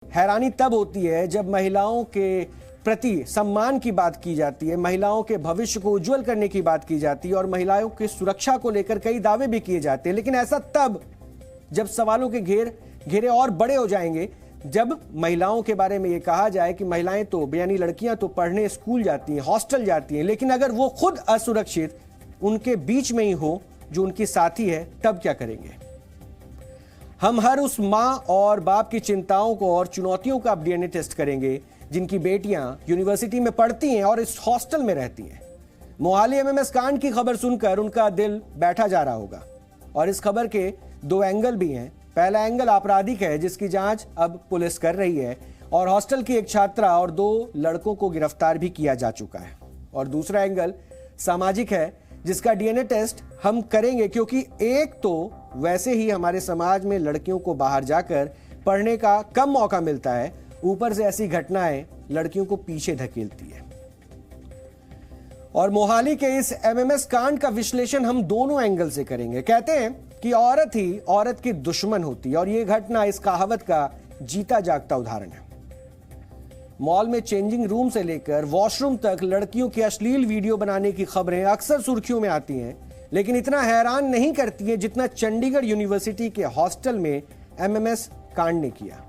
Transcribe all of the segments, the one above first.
हैरानी तब होती है जब महिलाओं के प्रति सम्मान की बात की जाती है, महिलाओं के भविष्य को उज्जवल करने की बात की जाती है और महिलाओं की सुरक्षा को लेकर कई दावे भी किए जाते हैं। लेकिन ऐसा तब जब सवालों के घेरे और बड़े हो जाएंगे, जब महिलाओं के बारे में ये कहा जाए कि महिलाएं तो यानी लड़कियां तो पढ़ने स्कूल जाती हैं, हॉस्टल जाती हैं, लेकिन अगर वो खुद असुरक्षित उनके बीच में ही हो जो उनकी साथी है, तब क्या करेंगे? हम हर उस मां और बाप की चिंताओं को और चुनौतियों का अब डीएनए टेस्ट करेंगे जिनकी बेटियां यूनिवर्सिटी में पढ़ती हैं और इस हॉस्टल में रहती हैं। मोहाली एमएमएस कांड की खबर सुनकर उनका दिल बैठा जा रहा होगा और इस खबर के दो एंगल भी हैं। पहला एंगल आपराधिक है जिसकी जांच अब पुलिस कर रही है और हॉस्टल की एक छात्रा और 2 लड़कों को गिरफ्तार भी किया जा चुका है। और दूसरा एंगल सामाजिक है जिसका डीएनए टेस्ट हम करेंगे, क्योंकि एक तो वैसे ही हमारे समाज में लड़कियों को बाहर जाकर पढ़ने का कम मौका मिलता है, ऊपर से ऐसी घटनाएं लड़कियों को पीछे धकेलती है। और मोहाली के इस एमएमएस कांड का विश्लेषण हम दोनों एंगल से करेंगे। कहते हैं कि औरत ही औरत की दुश्मन होती है और यह घटना इस कहावत का जीता जागता उदाहरण है। मॉल में चेंजिंग रूम से लेकर वॉशरूम तक लड़कियों की अश्लील वीडियो बनाने की खबरें अक्सर सुर्खियों में आती हैं, लेकिन इतना हैरान नहीं करती है जितना चंडीगढ़ यूनिवर्सिटी के हॉस्टल में एमएमएस कांड ने किया।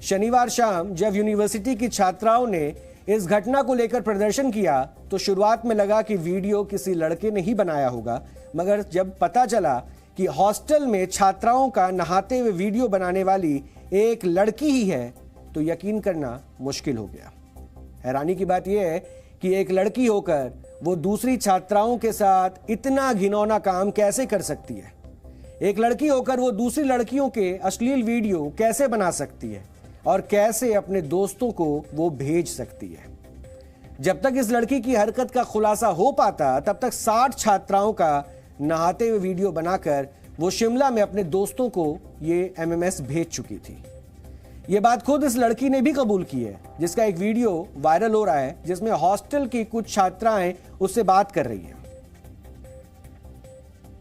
शनिवार शाम जब यूनिवर्सिटी की छात्राओं ने इस घटना को लेकर प्रदर्शन किया तो शुरुआत में लगा कि वीडियो किसी लड़के ने ही बनाया होगा, मगर जब पता चला कि हॉस्टल में छात्राओं का नहाते हुए वीडियो बनाने वाली एक लड़की ही है तो यकीन करना मुश्किल हो गया। हैरानी की बात यह है कि एक लड़की होकर वो दूसरी छात्राओं के साथ इतना घिनौना काम कैसे कर सकती है। एक लड़की होकर वो दूसरी लड़कियों के अश्लील वीडियो कैसे बना सकती है और कैसे अपने दोस्तों को वो भेज सकती है। जब तक इस लड़की की हरकत का खुलासा हो पाता तब तक 60 छात्राओं का नहाते हुए वीडियो बनाकर वो शिमला में अपने दोस्तों को ये एमएमएस भेज चुकी थी। ये बात खुद इस लड़की ने भी कबूल की है, जिसका एक वीडियो वायरल हो रहा है जिसमें हॉस्टल की कुछ छात्राएं उससे बात कर रही हैं।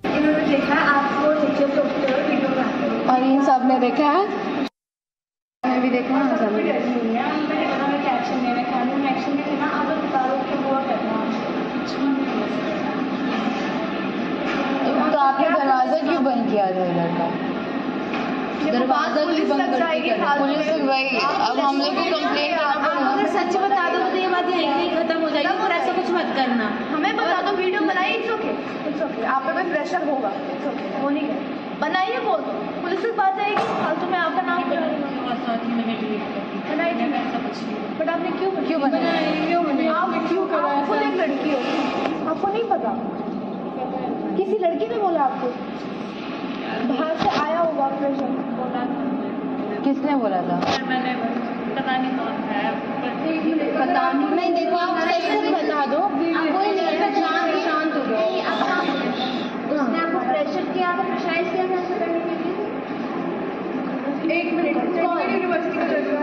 इन्होंने देखा आपको और इन सब ने देखा है, मैंने भी देखा है। सब तो आपने दरवाजा क्यों बंद किया था? लड़का दरवाजा क्यों बंद कर? पुलिस वही, अब हम लोग को कंप्लेंट करना पड़ेगा। अगर सच बता दो तो ये बात यहीं नहीं खत्म हो जाएगी और ऐसा कुछ मत करना। हमें बता दो, वीडियो बनाइए, इट्स ओके। आप पे कोई प्रेशर होगा, इट्स ओके, वो नहीं है, बनाइए, बोल दो, पुलिस से बात आएगी, फालतू में आपका नाम बट आपने क्यों बनाया? आप क्यों कर रहे हैं? खुद एक लड़की हो, आपको नहीं पता? किसी लड़की ने बोला आपको? बाहर से आया होगा प्रेशर? किसने बोला था? मैंने पता नहीं कौन है, पता नहीं। देखो आप सच से बता दो, शांत हो जाओ। उसने आपको प्रेशर किया था, प्रेशराइज किया था ऐसा करने के लिए? 1 मिनट, यूनिवर्सिटी का लड़का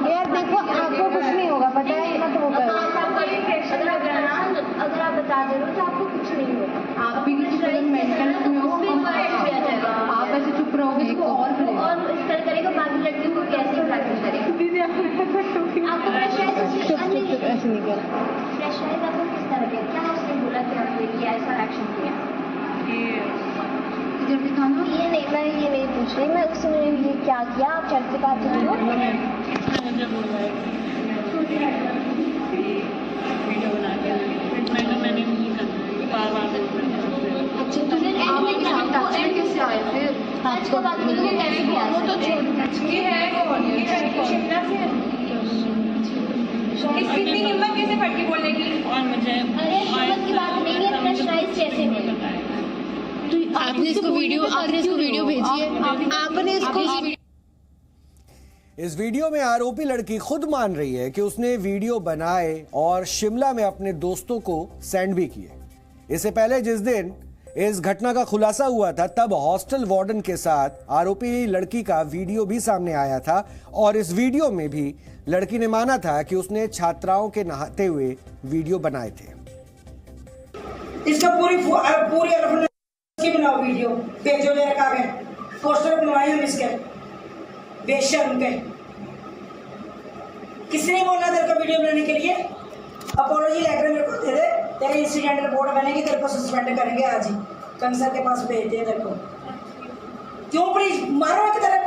यार देखो, आपको कुछ नहीं होगा, पता है ना? तो वो अगर आप बता दे रहे हो तो आपको कुछ नहीं होगा। आप भी मेंटल आप ऐसे चुप रहोगे तो और इस तरह करेगा, बाकी लड़कियों को कैसे प्रैक्टिस करेगा? आपको प्रेशराइज ऐसे नहीं कर। प्रेशराइज आपको किस तरह किया? क्या उसने बोला कि आपने किया, ऐसा एक्शन किया? इधर दिखाना। ये नहीं पूछ रही मैं, उसने ये क्या किया? आप चर्च से बात करो। अच्छा, तुझे कैसे आए फिर? आपको बात करो, कैसे किया? वो तो ये है, वो शिमला से कितनी हिम्मत कैसे फटकी बोलने की? और मुझे अरे हिम्मत की बात नहीं है, प्रेशराइज कैसे हुई? आपने इसको वीडियो भेजी है, आपने इसको। इस वीडियो में आरोपी लड़की खुद मान रही है कि उसने वीडियो बनाए और शिमला में अपने दोस्तों को सेंड भी किए। इससे पहले जिस दिन इस घटना का खुलासा हुआ था तब हॉस्टल वार्डन के साथ आरोपी लड़की का वीडियो भी सामने आया था और इस वीडियो में भी लड़की ने माना था कि उसने छात्राओं के नहाते हुए वीडियो बनाए थे। इसका पूरी उसकी बनाओ वीडियो, भेजो लेकर आ गए, पोस्टर बनवाए हम इसके, बेशर्म के। किसने बोला तेरे को वीडियो बनाने के लिए? अपोलॉजी लेटर मेरे को दे दे, तेरे इंसिडेंट रिपोर्ट बनेगी, तेरे को सस्पेंड करेंगे आज ही, कमिश्नर के पास भेज दे तेरे को। क्यों प्लीज मारो एक तरफ,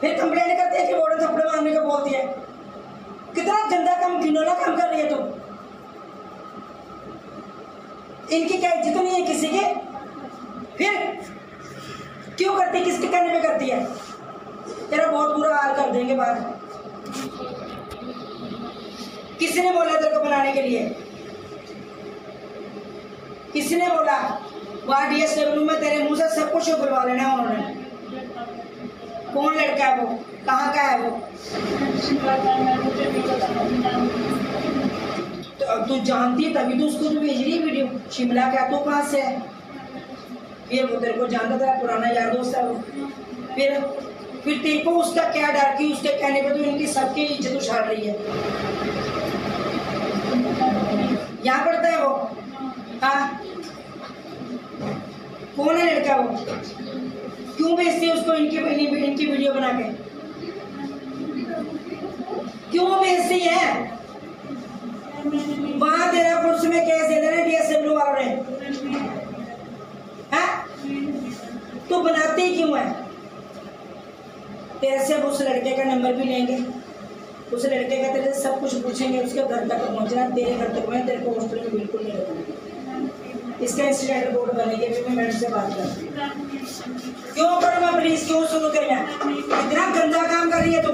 फिर कंप्लेंट करते हैं कि वार्डन थप्पड़ मारने को बोलती है। कितना गंदा काम, घिनौना काम कर रही है तुम। इनकी क्या इज्जत नहीं है किसी की? फिर क्यों करती, किसके कहने पे करती है? तेरा बहुत बुरा हाल कर देंगे बाहर। किसने बोला तेरे को बनाने के लिए? किसने बोला? वहाँ DSW में तेरे मुंह से सब कुछ बुलवा लेना है उन्होंने। कौन लड़का है वो, कहाँ का है वो? तो अब तू जानती है तभी तो उसको तो भेज रही है वीडियो। शिमला का तू कहाँ से है? फिर वो तेरे को जानता था, पुराना यार दोस्त है वो। फिर तेरे को उसका क्या डर कि उसके कहने पे तो इनकी सबकी इज्जत उछाल रही है। यहाँ पढ़ता है वो? हाँ, कौन है लड़का वो? क्यों भेजती है उसको इनकी वीडियो बना के? क्यों भेजती है? वहां तेरा पुलिस में केस दे देना DSW वालों ने। तो बनाती क्यों है? तेरे से उस लड़के का नंबर भी लेंगे, उस लड़के का तेरे से सब कुछ पूछेंगे, उसके घर तक पहुंचना, तेरे घर तक मैं तेरे को हॉस्टल में बिल्कुल नहीं रखूंगी। इसका इंसिडेंट रिपोर्ट बनेगी, अभी मैं मैडम से बात करती हूँ। क्यों करूँ मैं प्लीज, क्यों शुरू करें? इतना गंदा काम कर रही है तो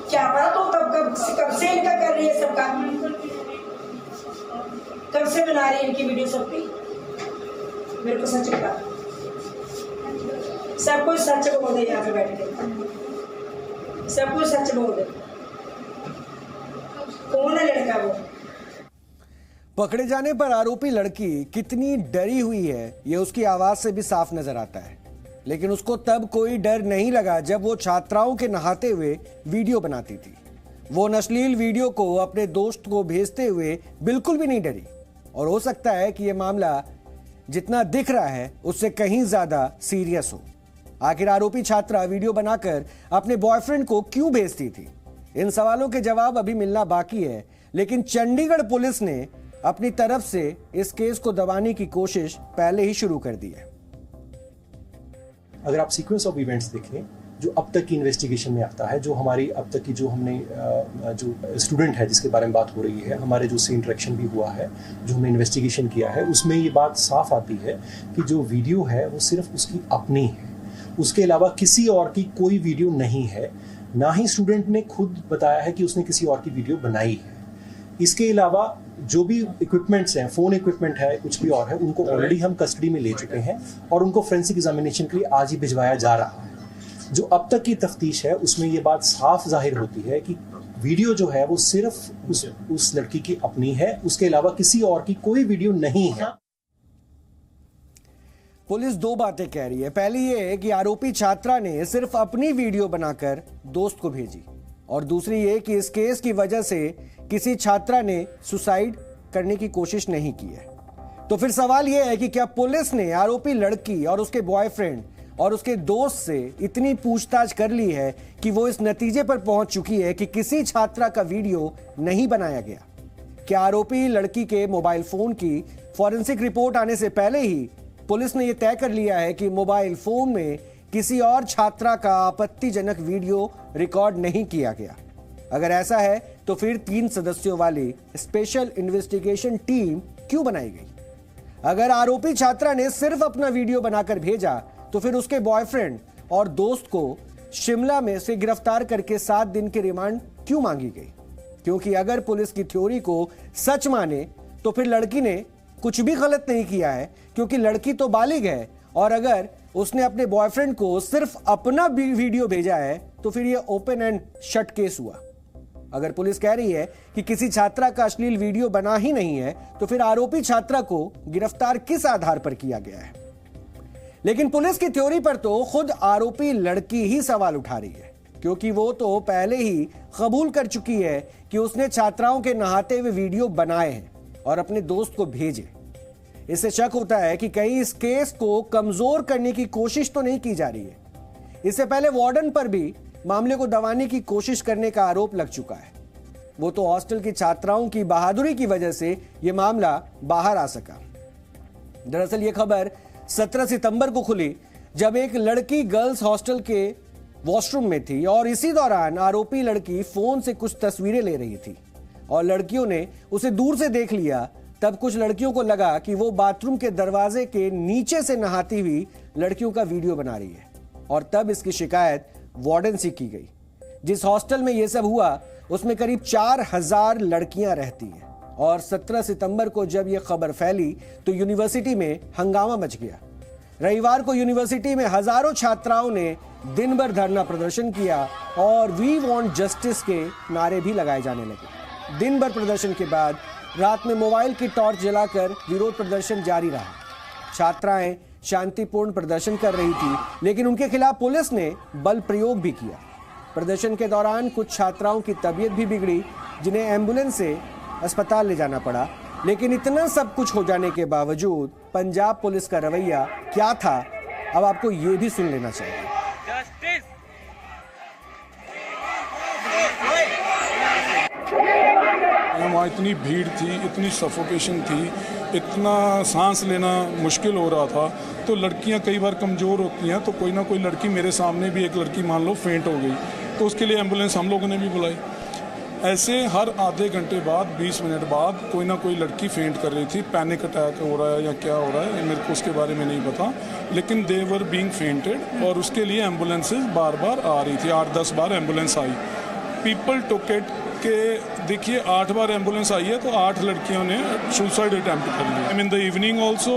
क्या पता तो कब से इनका कर रही है सबका, कब से बना रही है इनकी वीडियो सबकी? मेरे को सच बता, सब कुछ सच बोल दे यहाँ पे बैठ के, सब कुछ सच बोल दे। कौन है लड़का वो? पकड़े जाने पर आरोपी लड़की कितनी डरी हुई है ये उसकी आवाज से भी साफ नजर आता है। लेकिन उसको तब कोई डर नहीं लगा जब वो छात्राओं के नहाते हुए वीडियो बनाती थी। वो अश्लील वीडियो को अपने दोस्त को भेजते हुए बिल्कुल भी नहीं डरी। और हो सकता है कि यह मामला जितना दिख रहा है उससे कहीं ज्यादा सीरियस हो। आखिर आरोपी छात्रा वीडियो बनाकर अपने बॉयफ्रेंड को क्यों भेजती थी? इन सवालों के जवाब अभी मिलना बाकी है। लेकिन चंडीगढ़ पुलिस ने अपनी तरफ से इस केस को दबाने की कोशिश पहले ही शुरू कर दी है। अगर आप सीक्वेंस ऑफ इवेंट्स देखें जो अब तक की इन्वेस्टिगेशन में आता है, जो हमारी अब तक की जो हमने जो स्टूडेंट है जिसके बारे में बात हो रही है, हमारे जो से इंटरेक्शन भी हुआ है, जो हमने इन्वेस्टिगेशन किया है, उसमें ये बात साफ आती है कि जो वीडियो है वो सिर्फ उसकी अपनी है, उसके अलावा किसी और की कोई वीडियो नहीं है। ना ही स्टूडेंट ने खुद बताया है कि उसने किसी और की वीडियो बनाई है। इसके अलावा जो भी इक्विपमेंट्स हैं, फोन इक्विपमेंट है, कुछ भी और है, उनको ऑलरेडी हम कस्टडी में ले चुके हैं और उनको फोरेंसिक एग्जामिनेशन के लिए आज ही भिजवाया जा रहा है। जो अब तक की तफ्तीश है उसमें ये बात साफ जाहिर होती है कि वीडियो जो है वो सिर्फ उस लड़की की अपनी है, उसके अलावा किसी और की कोई वीडियो नहीं है। पुलिस दो बातें कह रही है। पहली ये है कि आरोपी छात्रा ने सिर्फ अपनी वीडियो बनाकर दोस्त को भेजी, और दूसरी ये कि इस केस की वजह से किसी छात्रा ने सुसाइड करने की कोशिश नहीं की है। तो फिर सवाल यह है कि क्या पुलिस ने आरोपी लड़की और उसके बॉयफ्रेंड और उसके दोस्त से इतनी पूछताछ कर ली है कि वो इस नतीजे पर पहुंच चुकी है कि किसी छात्रा का वीडियो नहीं बनाया गया? क्या आरोपी लड़की के मोबाइल फोन की फॉरेंसिक रिपोर्ट आने से पहले ही पुलिस ने यह तय कर लिया है कि मोबाइल फोन में किसी और छात्रा का आपत्तिजनक वीडियो रिकॉर्ड नहीं किया गया? अगर ऐसा है तो फिर 3 सदस्यों वाली स्पेशल इन्वेस्टिगेशन टीम क्यों बनाई गई? अगर आरोपी छात्रा ने सिर्फ अपना वीडियो बनाकर भेजा तो फिर उसके बॉयफ्रेंड और दोस्त को शिमला में से गिरफ्तार करके 7 दिन की रिमांड क्यों मांगी गई? क्योंकि अगर पुलिस की थ्योरी को सच माने तो फिर लड़की ने कुछ भी गलत नहीं किया है, क्योंकि लड़की तो बालिग है। और अगर उसने अपने बॉयफ्रेंड को सिर्फ अपना वीडियो भेजा है तो फिर यह ओपन एंड शट केस हुआ। अगर पुलिस कह रही है कि किसी छात्रा का अश्लील वीडियो बना ही नहीं है तो फिर आरोपी छात्रा को गिरफ्तार किस आधार पर किया गया है? लेकिन पुलिस की थ्योरी पर तो खुद आरोपी लड़की ही सवाल उठा रही है, क्योंकि वो तो पहले ही कबूल कर चुकी है कि उसने छात्राओं के नहाते हुए वीडियो बनाए हैं और अपने दोस्त को भेजे। इससे शक होता है कि कहीं इस केस को कमजोर करने की कोशिश तो नहीं की जा रही है। इससे पहले वार्डन पर भी मामले को दबाने की कोशिश करने का आरोप लग चुका है। वो तो हॉस्टल की छात्राओं की बहादुरी की वजह से यह मामला बाहर आ सका। दरअसल यह खबर 17 सितंबर को खुली, जब एक लड़की गर्ल्स हॉस्टल के वॉशरूम में थी और इसी दौरान आरोपी लड़की फोन से कुछ तस्वीरें ले रही थी और लड़कियों ने उसे दूर से देख लिया। तब कुछ लड़कियों को लगा कि वो बाथरूम के दरवाजे के नीचे से नहाती हुई लड़कियों का वीडियो बना रही है और तब इसकी शिकायत वार्डन से की गई। जिस हॉस्टल में यह सब हुआ उसमें करीब 4000 लड़कियां रहती हैं और 17 सितंबर को जब यह खबर फैली तो यूनिवर्सिटी में हंगामा मच गया। रविवार को यूनिवर्सिटी में हजारों छात्राओं ने दिन भर धरना प्रदर्शन किया और वी वांट जस्टिस के नारे भी लगाए जाने लगे। दिन भर प्रदर्शन के बाद रात में मोबाइल की टॉर्च जलाकर विरोध प्रदर्शन जारी रहा। छात्राएं शांतिपूर्ण प्रदर्शन कर रही थी, लेकिन उनके खिलाफ पुलिस ने बल प्रयोग भी किया। प्रदर्शन के दौरान कुछ छात्राओं की तबीयत भी बिगड़ी, जिन्हें एम्बुलेंस से अस्पताल ले जाना पड़ा। लेकिन इतना सब कुछ हो जाने के बावजूद पंजाब पुलिस का रवैया क्या था, अब आपको ये भी सुन लेना चाहिए। वहाँ इतनी भीड़ थी, इतनी सफोकेशन थी, इतना सांस लेना मुश्किल हो रहा था। तो लड़कियाँ कई बार कमज़ोर होती हैं, तो कोई ना कोई लड़की, मेरे सामने भी एक लड़की मान लो फेंट हो गई, तो उसके लिए एम्बुलेंस हम लोगों ने भी बुलाई। ऐसे हर आधे घंटे बाद 20 मिनट बाद कोई ना कोई लड़की फेंट कर रही थी। पैनिक अटैक हो रहा है या क्या हो रहा है मेरे को उसके बारे में नहीं पता, लेकिन दे वर बीइंग फेंटेड और उसके लिए एम्बुलेंसेज बार बार आ रही थी। 8-10 बार एम्बुलेंस आई। पीपल टुक इट के देखिए 8 बार एम्बुलेंस आई है तो 8 लड़कियों ने सुसाइड अटैम्प्ट कर लिया। I mean the evening also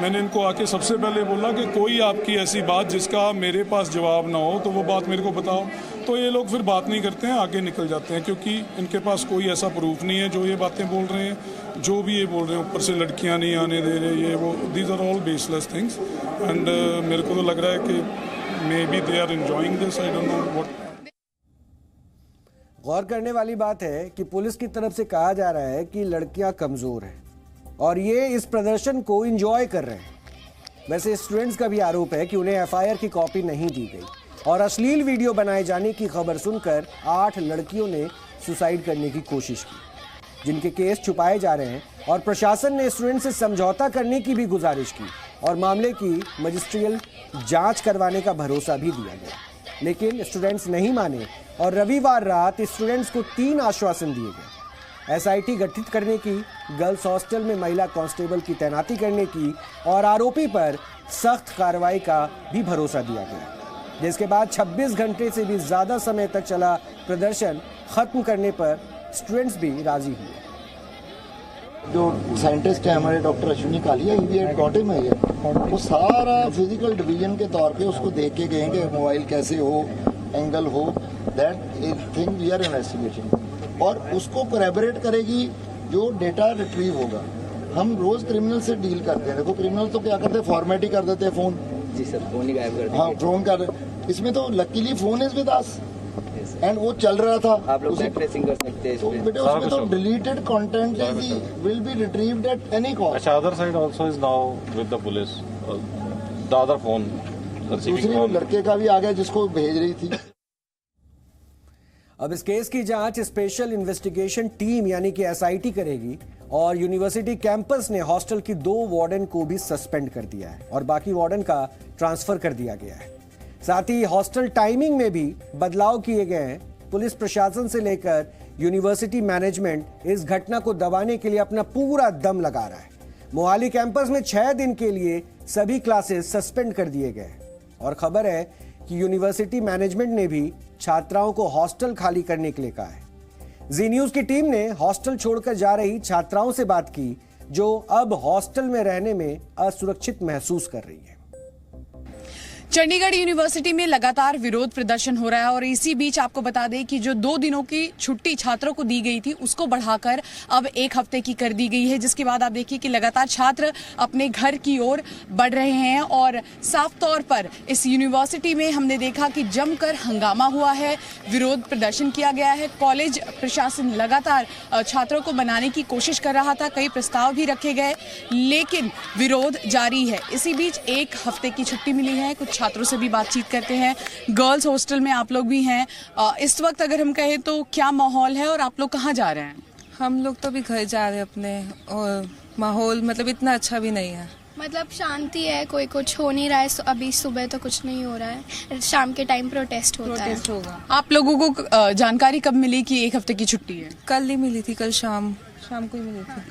मैंने इनको आके सबसे पहले बोला कि कोई आपकी ऐसी बात जिसका मेरे पास जवाब ना हो तो वो बात मेरे को बताओ। तो ये लोग फिर बात नहीं करते हैं, आगे निकल जाते हैं, क्योंकि इनके पास कोई ऐसा प्रूफ नहीं है। जो ये बातें बोल रहे हैं, जो भी ये बोल रहे हैं, ऊपर से लड़कियां नहीं आने दे रहे, ये वो, these are all baseless things. And मेरे को तो लग रहा है कि maybe they are enjoying this, I don't know what. गौर करने वाली बात है कि पुलिस की तरफ से कहा जा रहा है कि लड़कियां कमजोर हैं और ये इस प्रदर्शन को एंजॉय कर रहे हैं। वैसे स्टूडेंट्स का भी आरोप है कि उन्हें एफआईआर की कॉपी नहीं दी गई और अश्लील वीडियो बनाए जाने की खबर सुनकर 8 लड़कियों ने सुसाइड करने की कोशिश की, जिनके केस छुपाए जा रहे हैं और प्रशासन ने स्टूडेंट से समझौता करने की भी गुजारिश की और मामले की मजिस्ट्रियल जांच करवाने का भरोसा भी दिया गया। लेकिन स्टूडेंट्स नहीं माने और रविवार रात स्टूडेंट्स को 3 आश्वासन दिए गए। एसआईटी गठित करने की, गर्ल्स हॉस्टल में महिला कांस्टेबल की तैनाती करने की और आरोपी पर सख्त कार्रवाई का भी भरोसा दिया गया। जिसके बाद 26 घंटे से भी ज्यादा समय तक चला प्रदर्शन खत्म करने पर स्टूडेंट्स भी राजी हुए। जो साइंटिस्ट है हमारे डॉक्टर अश्विनी कालिया, गॉटिम है, वो सारा फिजिकल डिवीजन के तौर पे उसको देख के कहेंगे मोबाइल कैसे हो, एंगल हो, that thing we are investigating और उसको कोलैबोरेट करेगी जो डेटा रिट्रीव होगा। हम रोज क्रिमिनल से डील करते हैं। देखो क्रिमिनल तो क्या करते हैं, फॉर्मेट ही कर देते हैं फोन। जी सर, फोन ही गायब कर देते हैं। हाँ, फोन कर, इसमें तो luckily phone is with us and वो चल रहा था। आप लोग बैक ट्रेसिंग कर सकते हैं। तो बेटे उसमें तो deleted content will be retrieved at any cost. अच्छा, other side also is now with the police, the other phone, दूसरी लड़के का भी आ गया जिसको भेज रही थी। अब इस केस की जांच स्पेशल इन्वेस्टिगेशन टीम यानी कि एसआईटी करेगी और यूनिवर्सिटी कैंपस ने हॉस्टल की 2 वार्डन को भी सस्पेंड कर दिया है और बाकी वार्डन का ट्रांसफर कर दिया गया है। साथ ही हॉस्टल टाइमिंग में भी बदलाव किए गए हैं। पुलिस प्रशासन से लेकर यूनिवर्सिटी मैनेजमेंट इस घटना को दबाने के लिए अपना पूरा दम लगा रहा है। मोहाली कैंपस में 6 दिन के लिए सभी क्लासेस सस्पेंड कर दिए गए और खबर है कि यूनिवर्सिटी मैनेजमेंट ने भी छात्राओं को हॉस्टल खाली करने के लिए कहा है। जी न्यूज की टीम ने हॉस्टल छोड़कर जा रही छात्राओं से बात की जो अब हॉस्टल में रहने में असुरक्षित महसूस कर रही है। चंडीगढ़ यूनिवर्सिटी में लगातार विरोध प्रदर्शन हो रहा है और इसी बीच आपको बता दें कि जो 2 दिनों की छुट्टी छात्रों को दी गई थी उसको बढ़ाकर अब 1 हफ्ते की कर दी गई है, जिसके बाद आप देखिए कि लगातार छात्र अपने घर की ओर बढ़ रहे हैं। और साफ तौर पर इस यूनिवर्सिटी में हमने देखा कि जमकर हंगामा हुआ है, विरोध प्रदर्शन किया गया है। कॉलेज प्रशासन लगातार छात्रों को मनाने की कोशिश कर रहा था, कई प्रस्ताव भी रखे गए, लेकिन विरोध जारी है। इसी बीच 1 हफ्ते की छुट्टी मिली है। कुछ छात्रों से भी बातचीत करते हैं। गर्ल्स हॉस्टल में आप लोग भी हैं, इस वक्त अगर हम कहें तो क्या माहौल है और आप लोग कहाँ जा रहे हैं? हम लोग तो अभी घर जा रहे हैं अपने, और माहौल मतलब इतना अच्छा भी नहीं है। मतलब शांति है, कोई कुछ हो नहीं रहा है। अभी सुबह तो कुछ नहीं हो रहा है, शाम के टाइम प्रोटेस्ट होगा। आप लोगों को जानकारी कब मिली कि 1 हफ्ते की छुट्टी है? कल ही मिली थी, कल शाम को ही मिली थी।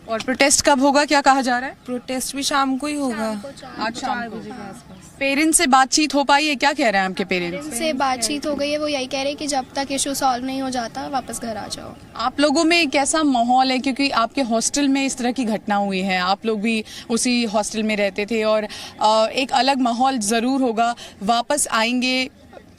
और प्रोटेस्ट कब होगा, क्या कहा जा रहा है? प्रोटेस्ट भी शाम को ही होगा, आज 4 बजे के आसपास। पेरेंट्स से बातचीत हो पाई है? क्या कह रहे हैं आपके पेरेंट्स? से बातचीत हो गई है, वो यही कह रहे हैं कि जब तक इशू सॉल्व नहीं हो जाता वापस घर आ जाओ। आप लोगों में कैसा माहौल है, क्योंकि आपके हॉस्टल में इस तरह की घटना हुई है, आप लोग भी उसी हॉस्टल में रहते थे और एक अलग माहौल जरूर होगा, वापस आएंगे,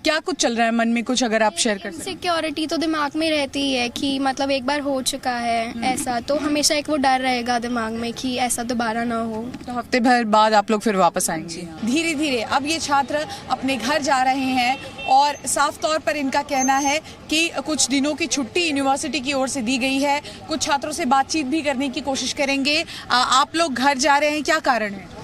क्या कुछ चल रहा है मन में, कुछ अगर आप शेयर कर सकते? सिक्योरिटी तो दिमाग में रहती है कि मतलब एक बार हो चुका है ऐसा, तो हमेशा एक वो डर रहेगा दिमाग में कि ऐसा दोबारा ना हो। तो हफ्ते भर बाद आप लोग फिर वापस आएंगे। धीरे धीरे अब ये छात्र अपने घर जा रहे हैं और साफ तौर पर इनका कहना है कि कुछ दिनों की छुट्टी यूनिवर्सिटी की ओर से दी गई है। कुछ छात्रों से बातचीत भी करने की कोशिश करेंगे। आप लोग घर जा रहे हैं, क्या कारण है?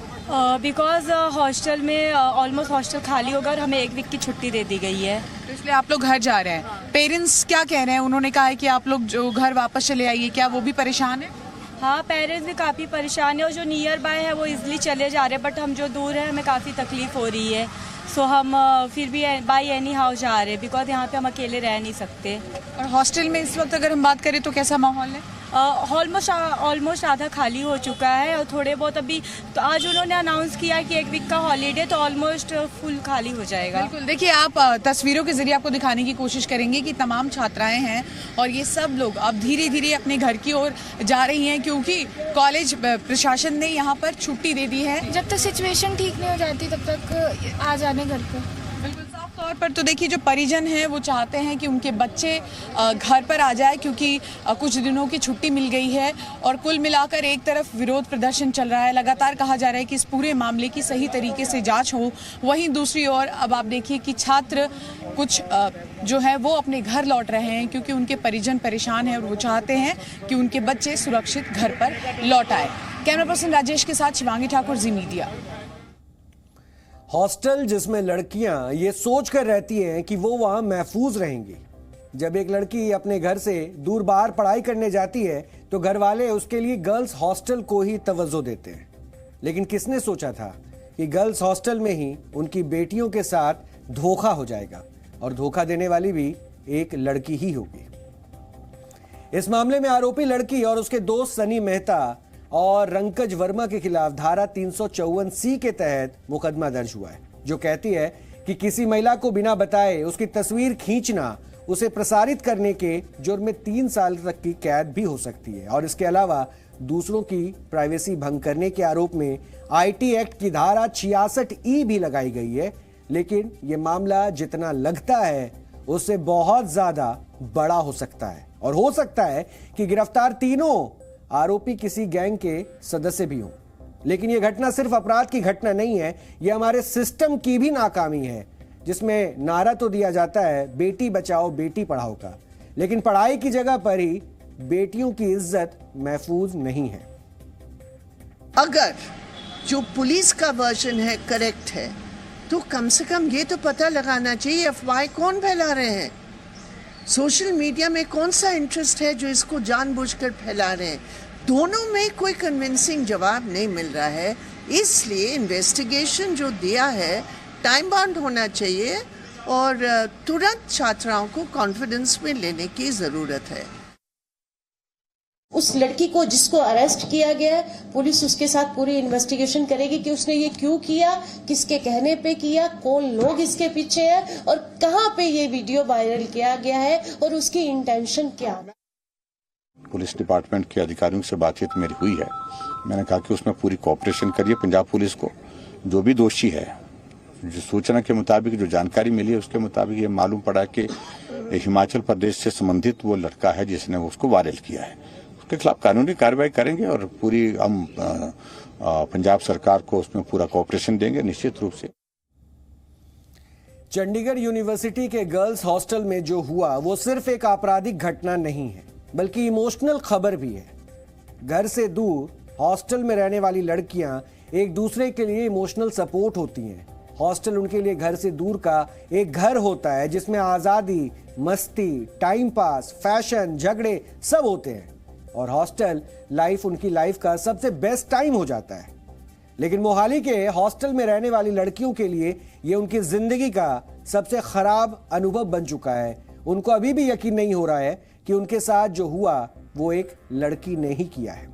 बिकॉज हॉस्टल में ऑलमोस्ट हॉस्टल खाली होगा और हमें 1 वीक की छुट्टी दे दी गई है, तो इसलिए आप लोग घर जा रहे हैं। पेरेंट्स क्या कह रहे हैं? उन्होंने कहा है कि आप लोग जो घर वापस चले आइए, क्या वो भी परेशान है? हाँ, पेरेंट्स भी काफ़ी परेशान है और जो नियर बाय है वो इजली चले जा रहे हैं, बट हम जो दूर है हमें काफ़ी तकलीफ हो रही है। सो हम फिर भी बाई एनी हाउ जा रहे हैं, बिकॉज यहाँ पे हम अकेले रह नहीं सकते। और हॉस्टल में इस वक्त अगर हम बात करें तो कैसा माहौल है? ऑलमोस्ट आधा खाली हो चुका है और थोड़े बहुत अभी, तो आज उन्होंने अनाउंस किया कि 1 वीक का हॉलीडे, तो ऑलमोस्ट फुल खाली हो जाएगा। बिल्कुल, देखिए आप तस्वीरों के जरिए आपको दिखाने की कोशिश करेंगे कि तमाम छात्राएं हैं और ये सब लोग अब धीरे धीरे अपने घर की ओर जा रही हैं, क्योंकि कॉलेज प्रशासन ने यहाँ पर छुट्टी दे दी है। जब तक सिचुएशन ठीक नहीं हो जाती तब तक आ जाने घर पे। बिल्कुल, साफ तौर पर तो देखिए जो परिजन हैं वो चाहते हैं कि उनके बच्चे घर पर आ जाए, क्योंकि कुछ दिनों की छुट्टी मिल गई है। और कुल मिलाकर एक तरफ विरोध प्रदर्शन चल रहा है, लगातार कहा जा रहा है कि इस पूरे मामले की सही तरीके से जांच हो। वहीं दूसरी ओर अब आप देखिए कि छात्र कुछ जो है वो अपने घर लौट रहे हैं, क्योंकि उनके परिजन परेशान हैं और वो चाहते हैं कि उनके बच्चे सुरक्षित घर पर लौट आए। कैमरा पर्सन राजेश के साथ शिवांगी ठाकुर, जी मीडिया। हॉस्टल जिसमें लड़कियां ये सोचकर रहती हैं कि वो वहां महफूज रहेंगी। जब एक लड़की अपने घर से दूर बाहर पढ़ाई करने जाती है तो घर वाले उसके लिए गर्ल्स हॉस्टल को ही तवज्जो देते हैं। लेकिन किसने सोचा था कि गर्ल्स हॉस्टल में ही उनकी बेटियों के साथ धोखा हो जाएगा, और धोखा देने वाली भी एक लड़की ही होगी। इस मामले में आरोपी लड़की और उसके दोस्त सनी मेहता और रंकज वर्मा के खिलाफ धारा 354C के तहत मुकदमा दर्ज हुआ है, जो कहती है कि किसी महिला को बिना बताए उसकी तस्वीर खींचना, उसे प्रसारित करने के जुर्म में 3 साल तक की कैद भी हो सकती है। और इसके अलावा दूसरों की प्राइवेसी भंग करने के आरोप में IT एक्ट की धारा 66E भी लगाई गई है। लेकिन यह मामला जितना लगता है उससे बहुत ज्यादा बड़ा हो सकता है, और हो सकता है कि गिरफ्तार तीनों आरोपी किसी गैंग के सदस्य भी हों। लेकिन यह घटना सिर्फ अपराध की घटना नहीं है, यह हमारे सिस्टम की भी नाकामी है, जिसमें नारा तो दिया जाता है बेटी बचाओ बेटी पढ़ाओ का, लेकिन पढ़ाई की जगह पर ही बेटियों की इज्जत महफूज नहीं है। अगर जो पुलिस का वर्जन है करेक्ट है, तो कम से कम ये तो पता लगाना चाहिए अफवाह कौन फैला रहे हैं, सोशल मीडिया में कौन सा इंटरेस्ट है जो इसको जानबूझकर फैला रहे हैं। दोनों में कोई कन्विंसिंग जवाब नहीं मिल रहा है। इसलिए इन्वेस्टिगेशन जो दिया है टाइम बाउंड होना चाहिए और तुरंत छात्राओं को कॉन्फिडेंस में लेने की ज़रूरत है। उस लड़की को जिसको अरेस्ट किया गया है, पुलिस उसके साथ पूरी इन्वेस्टिगेशन करेगी कि उसने ये क्यों किया, किसके कहने पे किया, कौन लोग इसके पीछे है और कहां पे ये वीडियो वायरल किया गया है और उसकी इंटेंशन क्या है। पुलिस डिपार्टमेंट के अधिकारियों से बातचीत मेरी हुई है। मैंने कहा कि उसमें पूरी कोऑपरेशन करिए। पंजाब पुलिस को जो भी दोषी है जो सूचना के मुताबिक, जो जानकारी मिली है उसके मुताबिक ये मालूम पड़ा कि हिमाचल प्रदेश से संबंधित वो लड़का है जिसने उसको वायरल किया है। उसके खिलाफ कानूनी कार्रवाई करेंगे और पूरी हम पंजाब सरकार को उसमें पूरा कोऑपरेशन देंगे निश्चित रूप से। चंडीगढ़ यूनिवर्सिटी के गर्ल्स हॉस्टल में जो हुआ वो सिर्फ एक आपराधिक घटना नहीं है, बल्कि इमोशनल खबर भी है। घर से दूर हॉस्टल में रहने वाली लड़कियां एक दूसरे के लिए इमोशनल सपोर्ट होती हैं। हॉस्टल उनके लिए घर से दूर का एक घर होता है जिसमें आजादी, मस्ती, टाइम पास, फैशन, झगड़े सब होते हैं और हॉस्टल लाइफ उनकी लाइफ का सबसे बेस्ट टाइम हो जाता है। लेकिन मोहाली के हॉस्टल में रहने वाली लड़कियों के लिए यह उनकी जिंदगी का सबसे खराब अनुभव बन चुका है। उनको अभी भी यकीन नहीं हो रहा है कि उनके साथ जो हुआ वो एक लड़की ने ही किया है।